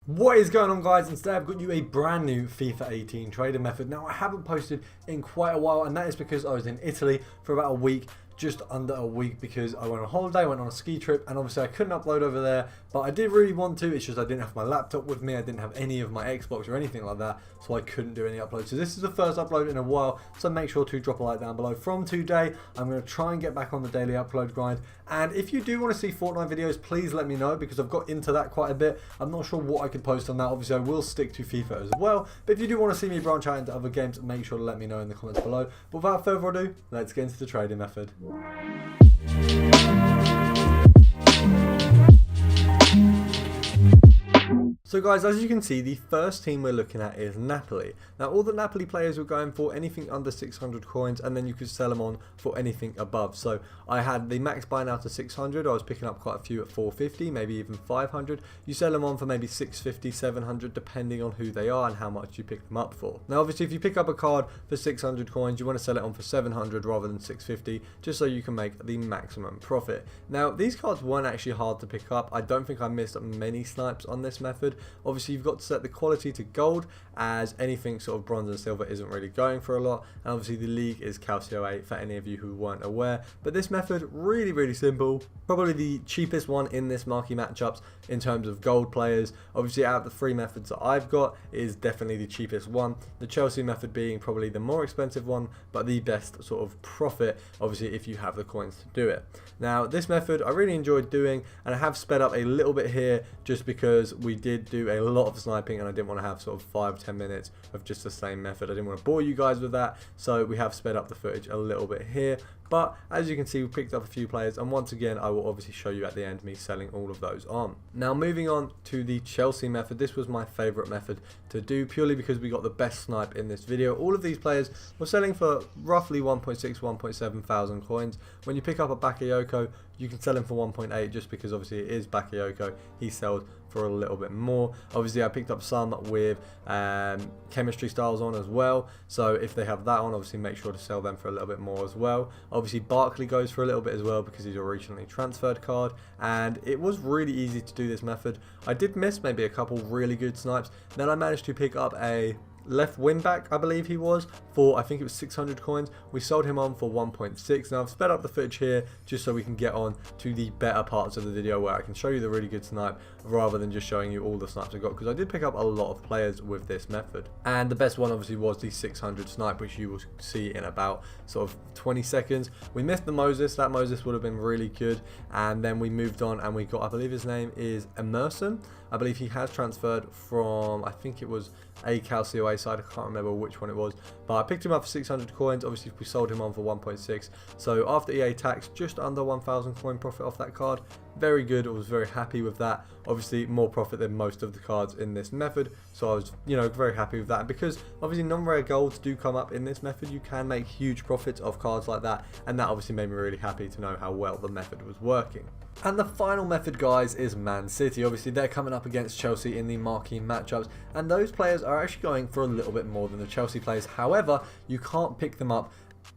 What is going on, guys? And today I've got you a brand new FIFA 18 trading method. Now I haven't posted in quite a while, and that is because I was in Italy for about a week, just under a week, because I went on holiday, went on a ski trip, and obviously I couldn't upload over there, but I did really want to. It's just I didn't have my laptop with me, I didn't have any of my Xbox or anything like that, so I couldn't do any uploads. So this is the first upload in a while, so make sure to drop a like down below. From today, I'm going to try and get back on the daily upload grind, and if you do want to see Fortnite videos, please let me know, because I've got into that quite a bit. I'm not sure what I could post on that. Obviously I will stick to FIFA as well, but if you do want to see me branch out into other games, make sure to let me know in the comments below. But without further ado, let's get into the trading method. So guys, as you can see, the first team we're looking at is Napoli. Now all the Napoli players were going for anything under 600 coins, and then you could sell them on for anything above. So I had the max buy now to 600, I was picking up quite a few at 450, maybe even 500. You sell them on for maybe 650, 700, depending on who they are and how much you pick them up for. Now obviously if you pick up a card for 600 coins, you want to sell it on for 700 rather than 650, just so you can make the maximum profit. Now these cards weren't actually hard to pick up. I don't think I missed many snipes on this method. Obviously you've got to set the quality to gold, as anything sort of bronze and silver isn't really going for a lot, and obviously the league is Calcio 8 for any of you who weren't aware. But this method, really simple, probably the cheapest one in this marquee matchups in terms of gold players. Obviously out of the three methods that I've got, it is definitely the cheapest one, the Chelsea method being probably the more expensive one, but the best sort of profit, obviously, if you have the coins to do it. Now this method I really enjoyed doing, and I have sped up a little bit here just because we did do a lot of sniping and I didn't want to have sort of 5-10 minutes of just the same method. I didn't want to bore you guys with that, so we have sped up the footage a little bit here. But as you can see, we picked up a few players, and once again I will obviously show you at the end me selling all of those on. Now moving on to the Chelsea method, this was my favourite method to do purely because we got the best snipe in this video. All of these players were selling for roughly 1.6-1.7 thousand coins. When you pick up a Bakayoko, you can sell him for 1.8 just because obviously it is Bakayoko, he sells for a little bit more. Obviously I picked up some with chemistry styles on as well, so if they have that on, obviously make sure to sell them for a little bit more as well. Obviously Barkley goes for a little bit as well because he's a recently transferred card, and it was really easy to do this method. I did miss maybe a couple really good snipes, then I managed to pick up a left wing back, I believe he was, for I think it was 600 coins. We sold him on for 1.6. Now I've sped up the footage here just so we can get on to the better parts of the video where I can show you the really good snipe rather than just showing you all the snipes I got, because I did pick up a lot of players with this method. And the best one obviously was the 600 snipe, which you will see in about sort of 20 seconds. We missed the Moses, that Moses would have been really good, and then we moved on and we got, I believe his name is Emerson. I believe he has transferred from, I think it was a Calcio side, I can't remember which one it was, but I picked him up for 600 coins. Obviously we sold him on for 1.6, so after EA tax, just under 1,000 coin profit off that card. Very good, I was very happy with that. Obviously more profit than most of the cards in this method, so I was, you know, very happy with that. And because obviously non-rare golds do come up in this method, you can make huge profits off cards like that, and that obviously made me really happy to know how well the method was working. And the final method, guys, is Man City. Obviously they're coming up against Chelsea in the marquee matchups, and those players are actually going for a little bit more than the Chelsea players. However, you can't pick them up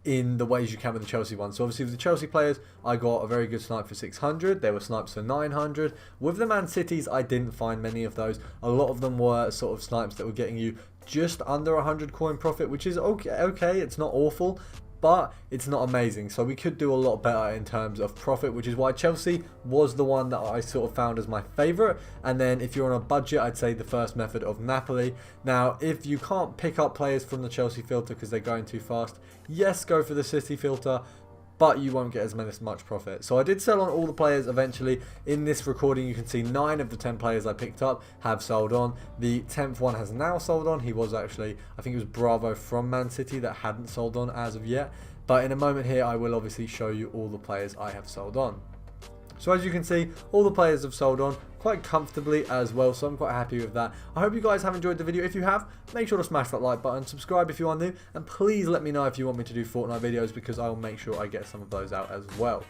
in the ways you can with the Chelsea one. So obviously with the Chelsea players, I got a very good snipe for 600. There were snipes for 900. With the Man Cities, I didn't find many of those. A lot of them were sort of snipes that were getting you just under 100 coin profit, which is okay. It's not awful, but it's not amazing, so we could do a lot better in terms of profit, which is why Chelsea was the one that I sort of found as my favourite. And then if you're on a budget, I'd say the first method of Napoli. Now if you can't pick up players from the Chelsea filter because they're going too fast, yes, go for the City filter, but you won't get as much profit. So I did sell on all the players eventually. In this recording you can see 9 of the 10 players I picked up have sold on. The 10th one has now sold on. He was actually, I think it was Bravo from Man City that hadn't sold on as of yet. But in a moment here I will obviously show you all the players I have sold on. So as you can see, all the players have sold on quite comfortably as well, so I'm quite happy with that. I hope you guys have enjoyed the video. If you have, make sure to smash that like button, subscribe if you are new, and please let me know if you want me to do Fortnite videos, because I will make sure I get some of those out as well.